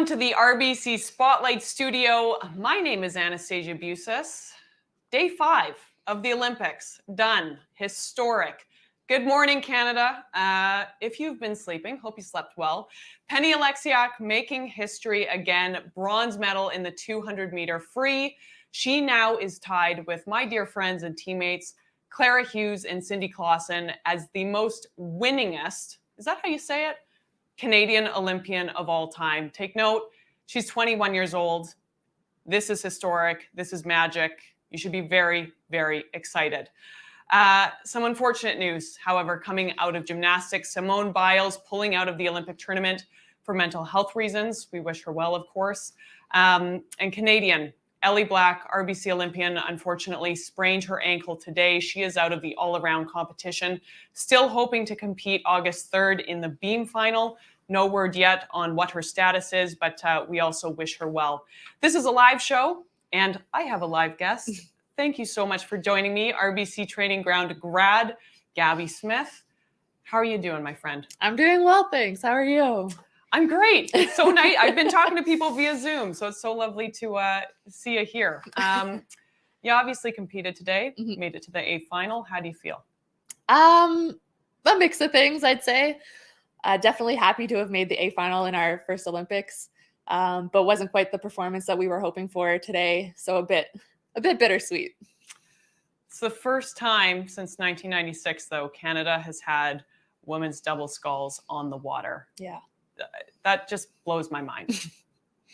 to the RBC Spotlight Studio. My name is Anastasia Busis. Day 5 of the Olympics, done, historic. Good morning, Canada. If you've been sleeping, hope you slept well. Penny Oleksiak making history again, bronze medal in the 200-meter free. She now is tied with my dear friends and teammates, Clara Hughes and Cindy Clausen, as the most winningest, is that how you say it? Canadian Olympian of all time. Take note, she's 21 years old. This is historic. This is magic. You should be very, very excited. Some unfortunate news, however, coming out of gymnastics. Simone Biles pulling out of the Olympic tournament for mental health reasons. We wish her well, of course. And Canadian Ellie Black, RBC Olympian, unfortunately sprained her ankle today. She is out of the all-around competition. Still hoping to compete August 3rd in the beam final. No word yet on what her status is, but we also wish her well. This is a live show, and I have a live guest. Thank you so much for joining me, RBC Training Ground grad, Gabby Smith. How are you doing, my friend? I'm doing well, thanks. How are you? I'm great. It's so nice. I've been talking to people via Zoom, so it's so lovely to see you here. You obviously competed today, made it to the A final. How do you feel? A mix of things, I'd say. Definitely happy to have made the A final in our first Olympics, but wasn't quite the performance that we were hoping for today. So a bit bittersweet. It's the first time since 1996, though, Canada has had women's double sculls on the water. Yeah. That just blows my mind.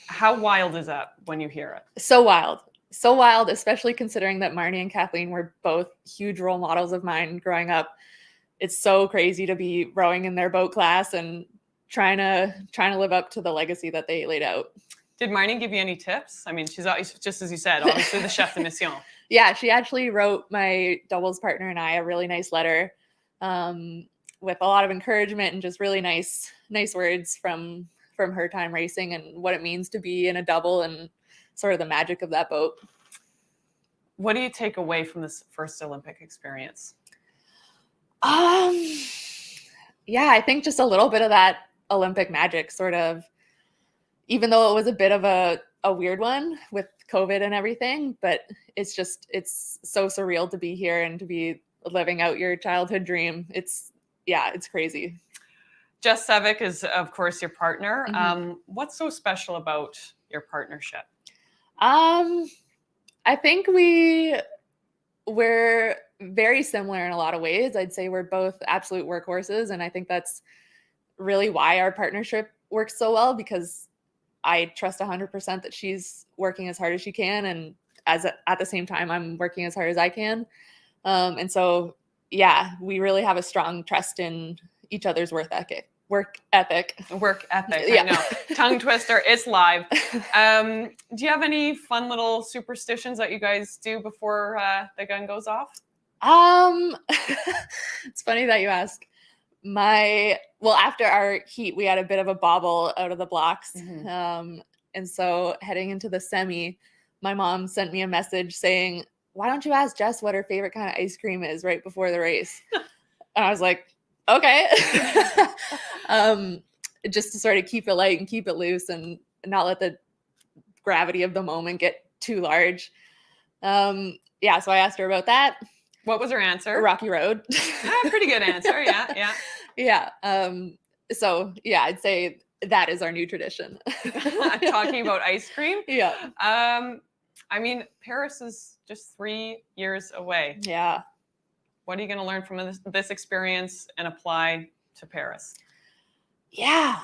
How wild is that when you hear it? So wild, especially considering that Marnie and Kathleen were both huge role models of mine growing up. It's so crazy to be rowing in their boat class and trying to live up to the legacy that they laid out. Did Marnie give you any tips? I mean, she's just as you said, obviously the chef de mission. Yeah, she actually wrote my doubles partner and I a really nice letter with a lot of encouragement and just really nice words from her time racing and what it means to be in a double and sort of the magic of that boat. What do you take away from this first Olympic experience? Yeah, I think just a little bit of that Olympic magic, sort of, even though it was a bit of a weird one with COVID and everything, but it's so surreal to be here and to be living out your childhood dream. It's crazy. Jess Sevick is, of course, your partner. What's so special about your partnership? I think we're very similar in a lot of ways. I'd say we're both absolute workhorses, and I think that's really why our partnership works so well, because I trust 100% that she's working as hard as she can, and at the same time, I'm working as hard as I can. And so, yeah, we really have a strong trust in each other's work ethic. Yeah. I know. Tongue twister. It's live. Do you have any fun little superstitions that you guys do before the gun goes off? It's funny that you ask. After our heat, we had a bit of a bobble out of the blocks. And so heading into the semi, my mom sent me a message saying, "Why don't you ask Jess what her favorite kind of ice cream is right before the race?" And I was like, okay. Just to sort of keep it light and keep it loose and not let the gravity of the moment get too large. So I asked her about that. What was her answer? Rocky Road. Pretty good answer. Yeah. Yeah. I'd say that is our new tradition. Talking about ice cream. Yeah. I mean, Paris is just 3 years away. Yeah. What are you going to learn from this experience and apply to Paris? Yeah.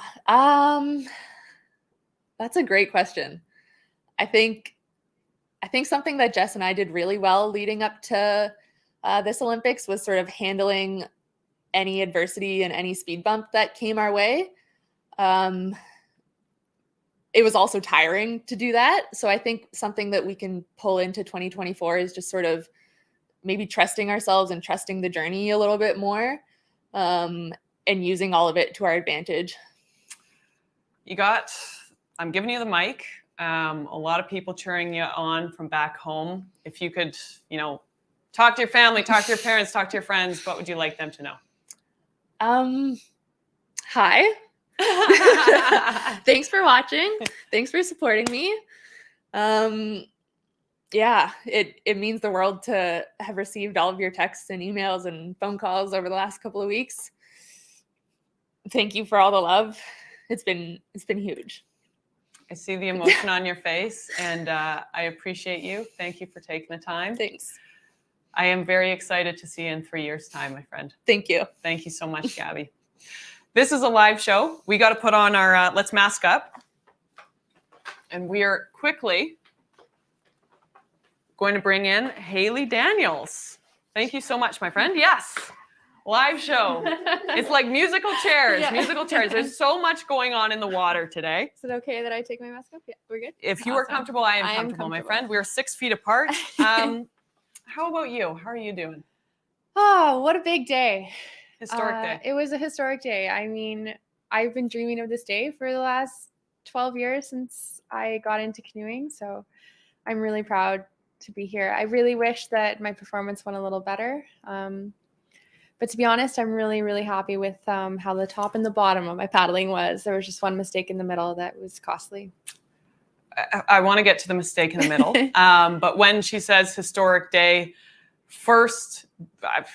That's a great question. I think something that Jess and I did really well leading up to this Olympics was sort of handling any adversity and any speed bump that came our way. It was also tiring to do that. So I think something that we can pull into 2024 is just sort of maybe trusting ourselves and trusting the journey a little bit more, and using all of it to our advantage. I'm giving you the mic. A lot of people cheering you on from back home. If you could, talk to your family, talk to your parents, talk to your friends, what would you like them to know? Hi. Thanks for watching. Thanks for supporting me. Yeah, it means the world to have received all of your texts and emails and phone calls over the last couple of weeks. Thank you for all the love. It's been huge. I see the emotion on your face, and I appreciate you. Thank you for taking the time. Thanks. I am very excited to see you in 3 years' time, my friend. Thank you. Thank you so much, Gabby. This is a live show. We got to put on our let's mask up. And we are quickly going to bring in Haley Daniels. Thank you so much, my friend. Yes. Live show. It's like musical chairs, musical chairs. There's so much going on in the water today. Is it okay that I take my mask off? Yeah, we're good. If you are comfortable, I am comfortable, my friend. We're 6 feet apart. How about you? How are you doing? Oh, what a big day. Historic day. It was a historic day. I mean, I've been dreaming of this day for the last 12 years since I got into canoeing. So I'm really proud to be here. I really wish that my performance went a little better. But to be honest, I'm really, really happy with how the top and the bottom of my paddling was. There was just one mistake in the middle that was costly. I want to get to the mistake in the middle. But when she says historic day, first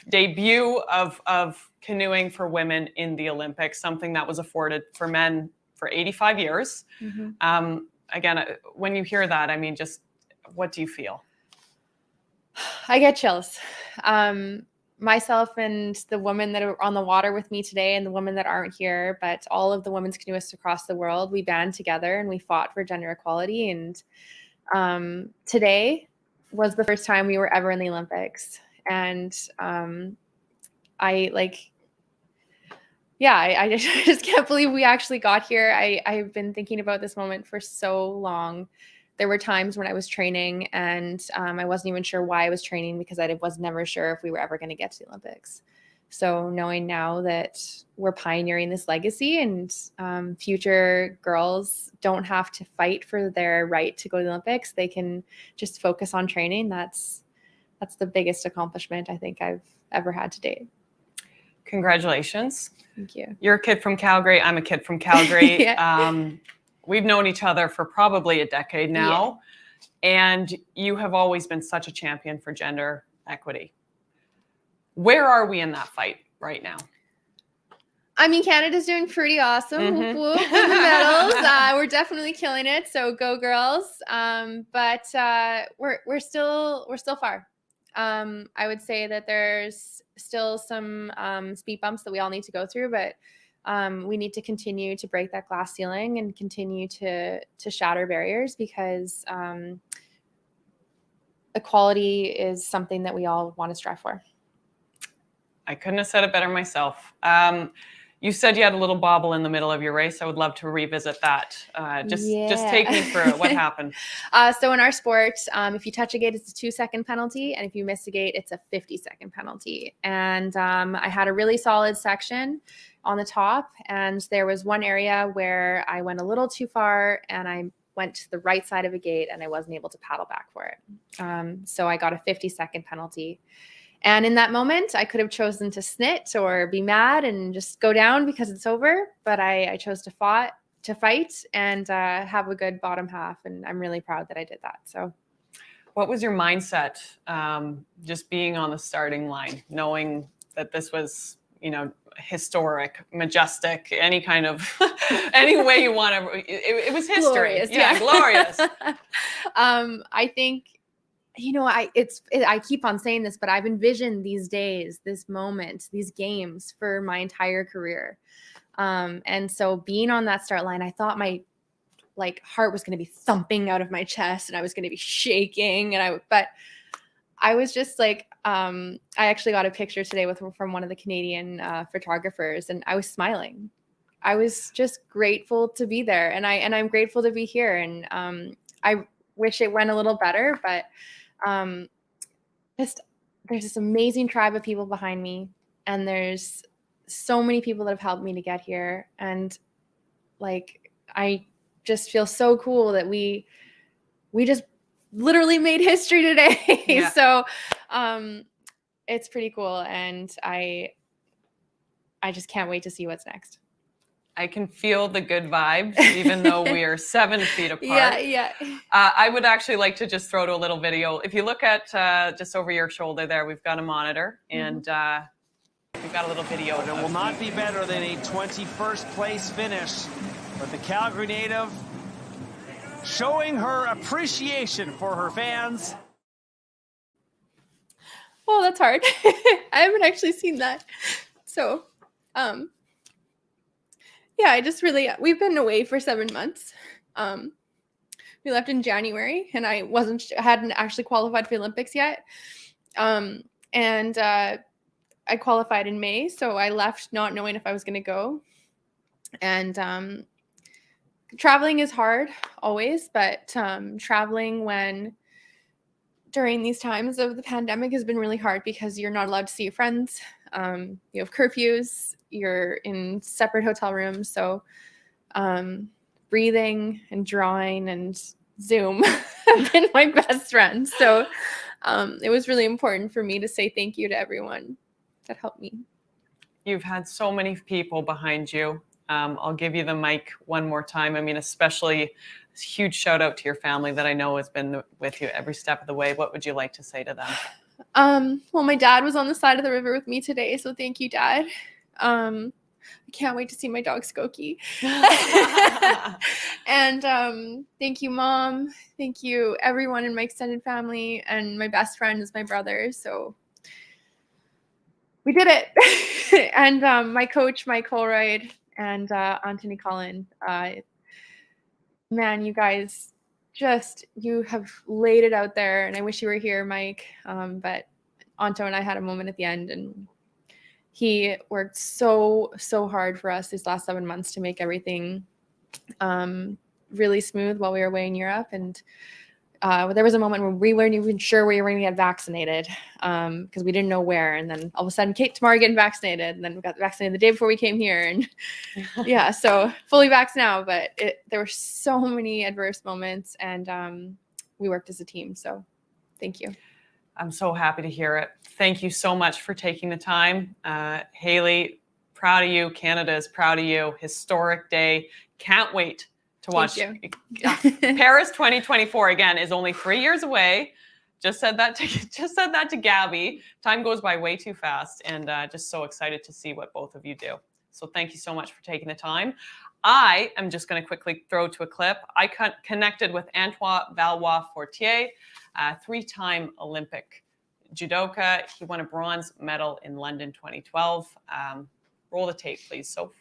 debut of canoeing for women in the Olympics, something that was afforded for men for 85 years. Mm-hmm. Again, when you hear that, I mean, just what do you feel? I get chills. Myself and the women that are on the water with me today and the women that aren't here, but all of the women's canoeists across the world, we band together and we fought for gender equality. And today was the first time we were ever in the Olympics. And I just can't believe we actually got here. I've been thinking about this moment for so long. There were times when I was training and I wasn't even sure why I was training because I was never sure if we were ever going to get to the Olympics. So knowing now that we're pioneering this legacy and future girls don't have to fight for their right to go to the Olympics, they can just focus on training. That's the biggest accomplishment I think I've ever had to date. Congratulations. Thank you. You're a kid from Calgary. I'm a kid from Calgary. Yeah. We've known each other for probably a decade now, and you have always been such a champion for gender equity. Where are we in that fight right now? I mean, Canada's doing pretty awesome. Mm-hmm. Whoop, whoop, in the medals. We're definitely killing it. So go girls. But we're still far. I would say that there's still some speed bumps that we all need to go through, but we need to continue to break that glass ceiling and continue to shatter barriers because equality is something that we all want to strive for. I couldn't have said it better myself. You said you had a little bobble in the middle of your race. I would love to revisit that. Just take me through it. What happened? So in our sport, if you touch a gate, it's a 2-second penalty. And if you miss a gate, it's a 50-second penalty. And I had a really solid section on the top. And there was one area where I went a little too far and I went to the right side of a gate and I wasn't able to paddle back for it. So I got a 50-second penalty. And in that moment, I could have chosen to snit or be mad and just go down because it's over. But I chose to fight and have a good bottom half. And I'm really proud that I did that. So what was your mindset just being on the starting line, knowing that this was, historic, majestic, any kind of, any way you want to, it was history. Glorious, glorious. I think, I keep on saying this, but I've envisioned these days, this moment, these games for my entire career. And so being on that start line, I thought my heart was going to be thumping out of my chest and I was going to be shaking. But I was just I actually got a picture today from one of the Canadian photographers and I was smiling. I was just grateful to be there and I'm grateful to be here. And I wish it went a little better, but there's this amazing tribe of people behind me and there's so many people that have helped me to get here. And I just feel so cool that we just literally made history today. Yeah. So it's pretty cool. And I just can't wait to see what's next. I can feel the good vibes, even though we are 7 feet apart. Yeah. I would actually like to just throw to a little video. If you look at just over your shoulder there, we've got a monitor, and we've got a little video. But it will not be better than a 21st place finish. But the Calgary native showing her appreciation for her fans. Oh, that's hard. I haven't actually seen that. So, yeah, we've been away for 7 months. We left in January, and I hadn't actually qualified for the Olympics yet. And I qualified in May, so I left not knowing if I was going to go. And traveling is hard always, but traveling during these times of the pandemic has been really hard because you're not allowed to see your friends. You have curfews, you're in separate hotel rooms. So breathing and drawing and Zoom have been my best friends. So it was really important for me to say thank you to everyone that helped me. You've had so many people behind you. I'll give you the mic one more time. I mean, especially a huge shout out to your family that I know has been with you every step of the way. What would you like to say to them? Well, my dad was on the side of the river with me today, so thank you, Dad. I can't wait to see my dog Skokie. And thank you, Mom. Thank you, everyone in my extended family, and my best friend is my brother. So we did it. And my coach, Mike Holroyd, and Anthony Collin. Man, you guys you have laid it out there, and I wish you were here, Mike. But Anto and I had a moment at the end, and he worked so hard for us these last 7 months to make everything really smooth while we were away in Europe. And there was a moment where we weren't even sure we were going to get vaccinated because we didn't know where. And then all of a sudden, Kate, tomorrow getting vaccinated. And then we got vaccinated the day before we came here. And yeah, so fully vaxxed now. But there were so many adverse moments, and we worked as a team. So thank you. I'm so happy to hear it. Thank you so much for taking the time. Haley, proud of you. Canada is proud of you. Historic day. Can't wait to watch. Paris 2024 again is only 3 years away. Just said that to Gabby. Time goes by way too fast, and just so excited to see what both of you do. So thank you so much for taking the time. I am just going to quickly throw to a clip. I connected with Antoine Valois-Fortier, three-time Olympic judoka. He won a bronze medal in London 2012. Roll the tape, please, Soph.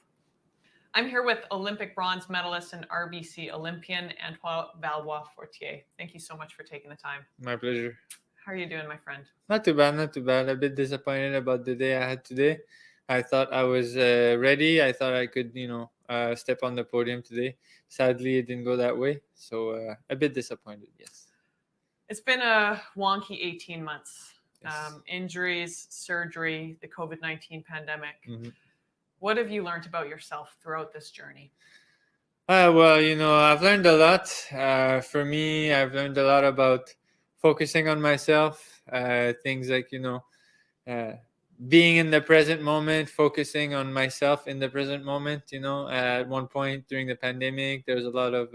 I'm here with Olympic bronze medalist and RBC Olympian, Antoine Valois-Fortier. Thank you so much for taking the time. My pleasure. How are you doing, my friend? Not too bad. A bit disappointed about the day I had today. I thought I was ready. I thought I could, step on the podium today. Sadly, it didn't go that way. So a bit disappointed, yes. It's been a wonky 18 months. Yes. Injuries, surgery, the COVID-19 pandemic. Mm-hmm. What have you learned about yourself throughout this journey? Well, I've learned a lot. For me, I've learned a lot about focusing on myself. Things like, being in the present moment, focusing on myself in the present moment. At one point during the pandemic, there was a lot of,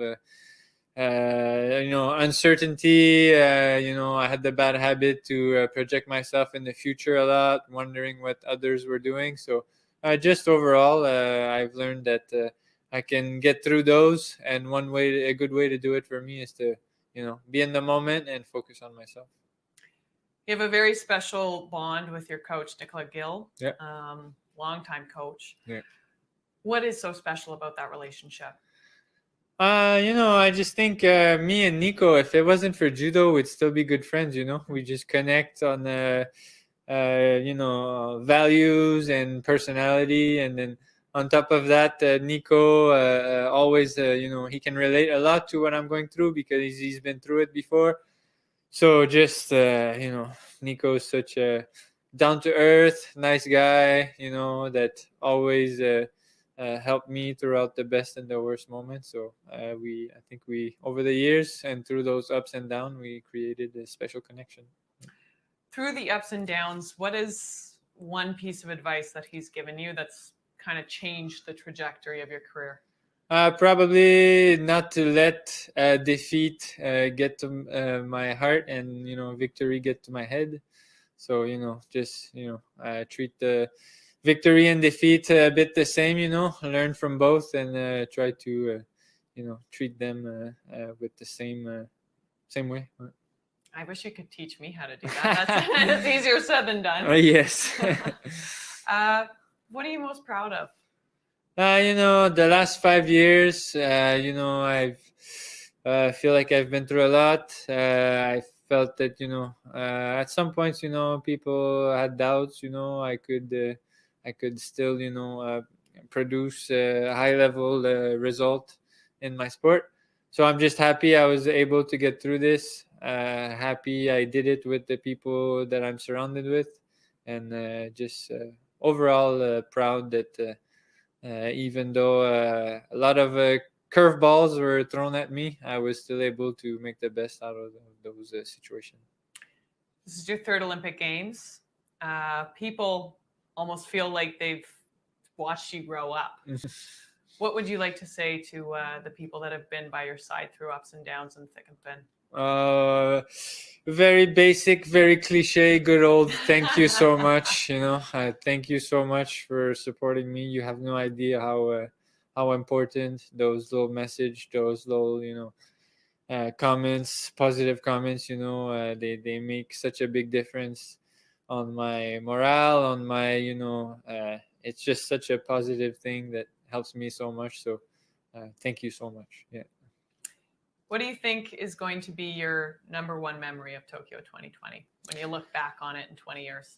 uncertainty. I had the bad habit to project myself in the future a lot, wondering what others were doing. So just overall, I've learned that I can get through those. And a good way to do it for me is to, be in the moment and focus on myself. You have a very special bond with your coach, Nicola Gill. Yeah. Longtime coach. Yeah. What is so special about that relationship? I just think me and Nico, if it wasn't for judo, we'd still be good friends. We just connect on values and personality, and then on top of that, Nico always he can relate a lot to what I'm going through because he's been through it before. So just Nico is such a down to earth, nice guy, that always helped me throughout the best and the worst moments. So I think we over the years and through those ups and downs, we created a special connection. Through the ups and downs, what is one piece of advice that he's given you that's kind of changed the trajectory of your career? Probably not to let defeat get to my heart, and victory get to my head. So just treat the victory and defeat a bit the same. Learn from both, and try to treat them with the same way. I wish you could teach me how to do that. That's easier said than done. Yes. What are you most proud of? The last 5 years, I've feel like I've been through a lot. I felt that, at some points, people had doubts, I could still, produce a high level result in my sport. So I'm just happy I was able to get through this. Happy I did it with the people that I'm surrounded with, and just overall proud that even though a lot of curveballs were thrown at me, I was still able to make the best out of those situations. This is your third Olympic Games. People almost feel like they've watched you grow up. What would you like to say to the people that have been by your side through ups and downs and thick and thin? Very basic, very cliche, good old thank you so much. Thank you so much for supporting me. You have no idea how important those little message, those little comments, positive comments, they make such a big difference on my morale, on my it's just such a positive thing that helps me so much. So thank you so much. Yeah. What do you think is going to be your number one memory of Tokyo 2020 when you look back on it in 20 years?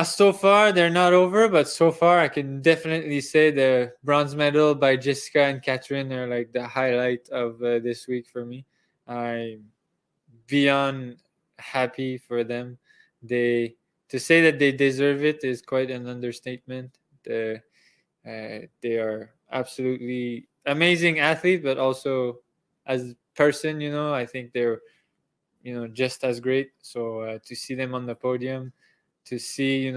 So far, they're not over, but so far I can definitely say the bronze medal by Jessica and Catherine are like the highlight of this week for me. I'm beyond happy for them. To say that they deserve it is quite an understatement. They are absolutely amazing athlete, but also as person, I think they're, just as great. So to see them on the podium, to see,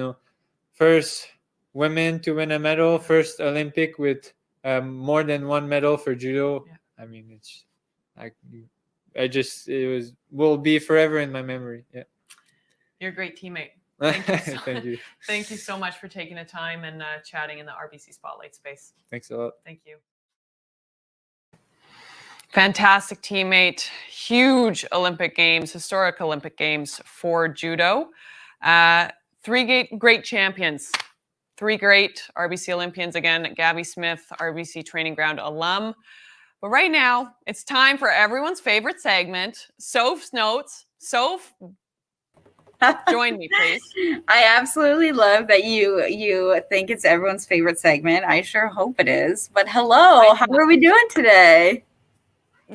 first women to win a medal, first Olympic with more than one medal for judo. Yeah. I mean, it will be forever in my memory. Yeah. You're a great teammate. Thank you. Thank you. Thank you so much for taking the time and chatting in the RBC Spotlight space. Thanks a lot. Thank you. Fantastic teammate, huge Olympic Games, historic Olympic Games for judo. Three great champions, three great RBC Olympians. Again, Gabby Smith, RBC Training Ground alum. But right now, it's time for everyone's favorite segment, Soph's Notes. Soph, join me, please. I absolutely love that you think it's everyone's favorite segment. I sure hope it is. But hello, how are we doing today?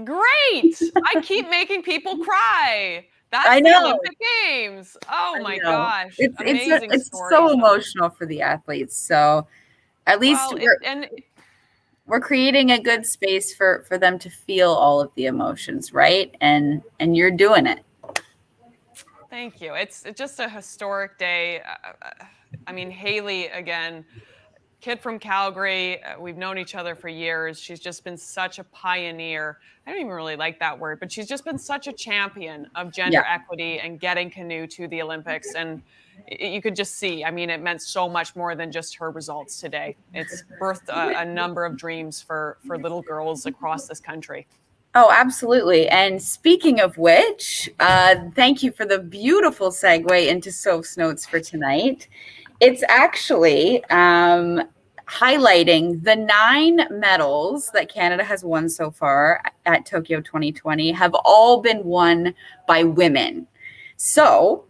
Great! I keep making people cry. That's I know. The Olympic Games. Oh my gosh. It's so emotional for the athletes. So at least we're creating a good space for them to feel all of the emotions, right? And you're doing it. Thank you. It's just a historic day. I mean, Haley, again, kid from Calgary. We've known each other for years. She's just been such a pioneer. I don't even really like that word, but she's just been such a champion of gender equity and getting canoe to the Olympics. And you could just see, I mean, it meant so much more than just her results today. It's birthed a number of dreams for little girls across this country. Oh, absolutely. And speaking of which, thank you for the beautiful segue into Soph's Notes for tonight. It's actually highlighting the 9 medals that Canada has won so far at Tokyo 2020 have all been won by women. So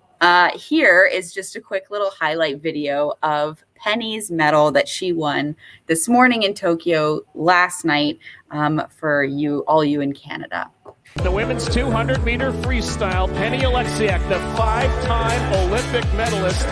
here is just a quick little highlight video of Penny's medal that she won this morning in Tokyo last night for all you in Canada. The women's 200-meter freestyle, Penny Oleksiak, the 5-time Olympic medalist.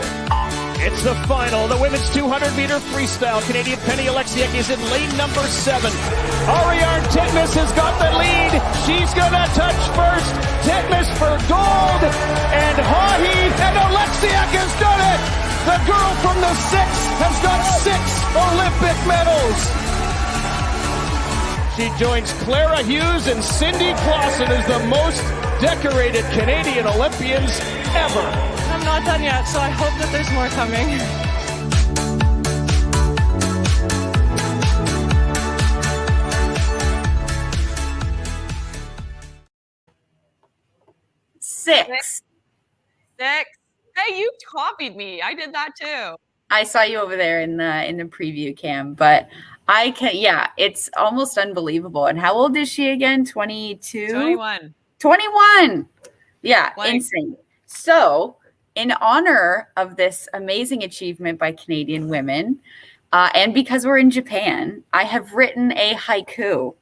It's the final. The women's 200-meter freestyle. Canadian Penny Oleksiak is in lane number 7. Ariarne Titmus has got the lead. She's going to touch first. Titmus for gold. And Hahi and Oleksiak has done it. The girl from the 6 has got 6 Olympic medals. She joins Clara Hughes and Cindy Clausen as the most decorated Canadian Olympians ever. I'm not done yet, so I hope that there's more coming. Six. Hey, you copied me. I did that too. I saw you over there in the preview cam, but I can, yeah, it's almost unbelievable. And how old is she again? 22? 21. 21. Yeah, Like- insane. So, in honor of this amazing achievement by Canadian women, and because we're in Japan, I have written a haiku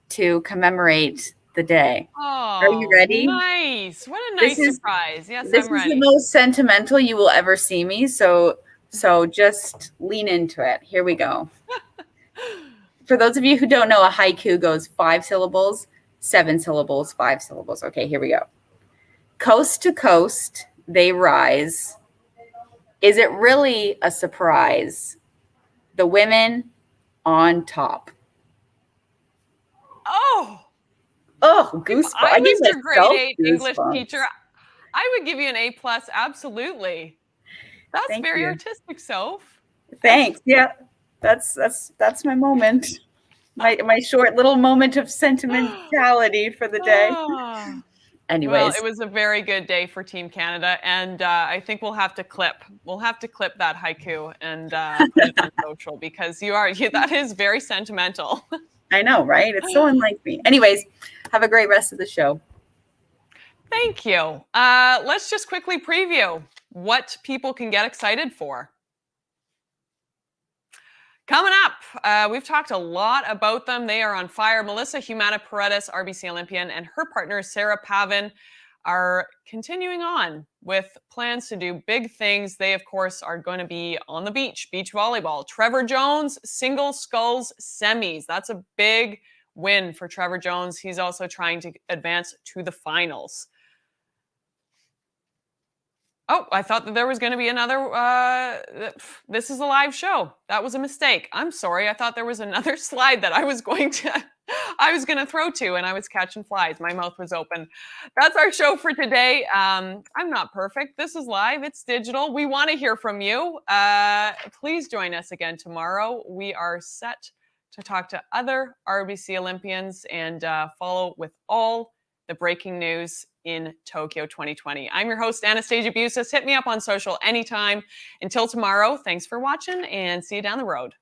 to commemorate the day. Oh, Are you ready? Nice. What a nice surprise. Yes, This I'm is ready. the most sentimental you will ever see me. So just lean into it. Here we go. For those of you who don't know, a haiku goes 5 syllables, 7 syllables, 5 syllables. Okay, here we go. Coast to coast, they rise. Is it really a surprise? The women on top. Oh, Goosebumps. I was gave your grade myself 8 English goosebumps. teacher. I would give you an A+. Absolutely. That's Thank very you. artistic, Soph. Thanks. Yeah, that's my moment. My short little moment of sentimentality for the day. Ah. Anyways, Well, it was a very good day for Team Canada, and I think we'll have to clip that haiku and put it on social because that is very sentimental. I know, right? It's so unlike me. Anyways, have a great rest of the show. Thank you. Let's just quickly preview what people can get excited for. Coming up, we've talked a lot about them. They are on fire. Melissa Humana-Paredes, RBC Olympian, and her partner, Sarah Pavin, are continuing on with plans to do big things. They, of course, are going to be on the beach volleyball. Trevor Jones, single sculls semis. That's a big win for Trevor Jones. He's also trying to advance to the finals. Oh, I thought that there was going to be another, this is a live show. That was a mistake. I'm sorry. I thought there was another slide that I was going to throw to, and I was catching flies. My mouth was open. That's our show for today. I'm not perfect. This is live. It's digital. We want to hear from you. Please join us again tomorrow. We are set to talk to other RBC Olympians and follow with all the breaking news in Tokyo 2020. I'm your host, Anastasia Busis. Hit me up on social anytime. Until tomorrow, thanks for watching and see you down the road.